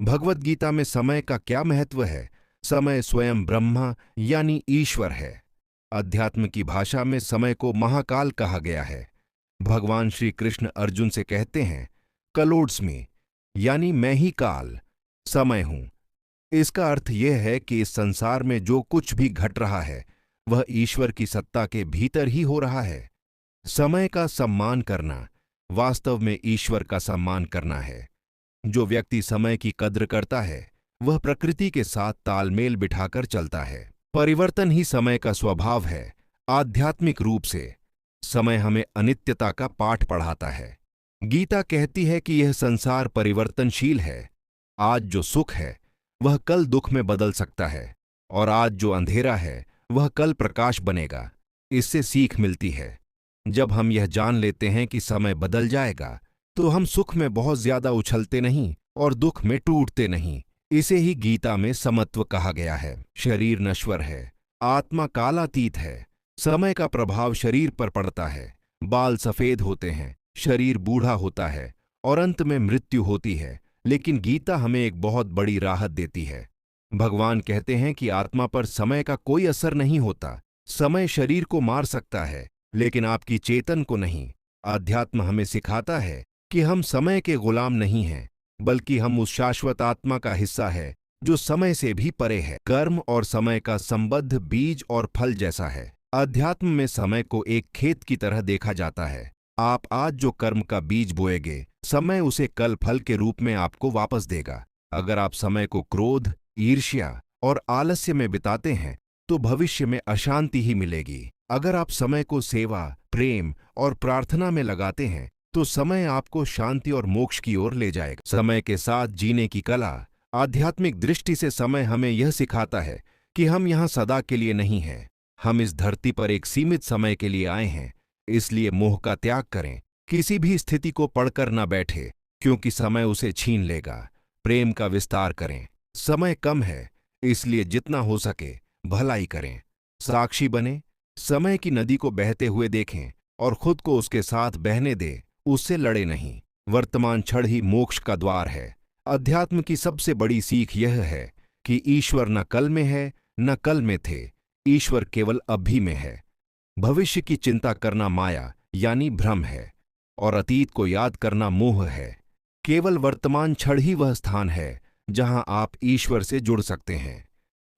भगवत गीता में समय का क्या महत्व है? समय स्वयं ब्रह्मा यानी ईश्वर है। अध्यात्म की भाषा में समय को महाकाल कहा गया है। भगवान श्री कृष्ण अर्जुन से कहते हैं, कलोड्स्मी यानी मैं ही काल, समय हूं। इसका अर्थ यह है कि इस संसार में जो कुछ भी घट रहा है वह ईश्वर की सत्ता के भीतर ही हो रहा है। समय का सम्मान करना वास्तव में ईश्वर का सम्मान करना है। जो व्यक्ति समय की कद्र करता है वह प्रकृति के साथ तालमेल बिठाकर चलता है। परिवर्तन ही समय का स्वभाव है। आध्यात्मिक रूप से समय हमें अनित्यता का पाठ पढ़ाता है। गीता कहती है कि यह संसार परिवर्तनशील है। आज जो सुख है वह कल दुख में बदल सकता है और आज जो अंधेरा है वह कल प्रकाश बनेगा। इससे सीख मिलती है। जब हम यह जान लेते हैं कि समय बदल जाएगा तो हम सुख में बहुत ज्यादा उछलते नहीं और दुख में टूटते नहीं। इसे ही गीता में समत्व कहा गया है। शरीर नश्वर है, आत्मा कालातीत है। समय का प्रभाव शरीर पर पड़ता है। बाल सफेद होते हैं, शरीर बूढ़ा होता है और अंत में मृत्यु होती है। लेकिन गीता हमें एक बहुत बड़ी राहत देती है। भगवान कहते हैं कि आत्मा पर समय का कोई असर नहीं होता। समय शरीर को मार सकता है लेकिन आपकी चेतन को नहीं। आध्यात्म हमें सिखाता है कि हम समय के गुलाम नहीं हैं, बल्कि हम उस शाश्वत आत्मा का हिस्सा है जो समय से भी परे है। कर्म और समय का संबद्ध बीज और फल जैसा है। अध्यात्म में समय को एक खेत की तरह देखा जाता है। आप आज जो कर्म का बीज बोएंगे, समय उसे कल फल के रूप में आपको वापस देगा। अगर आप समय को क्रोध, ईर्ष्या और आलस्य में बिताते हैं तो भविष्य में अशांति ही मिलेगी। अगर आप समय को सेवा, प्रेम और प्रार्थना में लगाते हैं तो समय आपको शांति और मोक्ष की ओर ले जाएगा। समय के साथ जीने की कला। आध्यात्मिक दृष्टि से समय हमें यह सिखाता है कि हम यहाँ सदा के लिए नहीं हैं। हम इस धरती पर एक सीमित समय के लिए आए हैं। इसलिए मोह का त्याग करें। किसी भी स्थिति को पढ़कर न बैठे, क्योंकि समय उसे छीन लेगा। प्रेम का विस्तार करें। समय कम है, इसलिए जितना हो सके भलाई करें। साक्षी बने, समय की नदी को बहते हुए देखें और खुद को उसके साथ बहने दे, उससे लड़े नहीं। वर्तमान क्षण ही मोक्ष का द्वार है। अध्यात्म की सबसे बड़ी सीख यह है कि ईश्वर न कल में है न कल में थे। ईश्वर केवल अभी में है। भविष्य की चिंता करना माया यानी भ्रम है और अतीत को याद करना मोह है। केवल वर्तमान क्षण ही वह स्थान है जहां आप ईश्वर से जुड़ सकते हैं।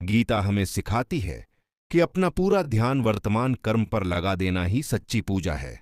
गीता हमें सिखाती है कि अपना पूरा ध्यान वर्तमान कर्म पर लगा देना ही सच्ची पूजा है।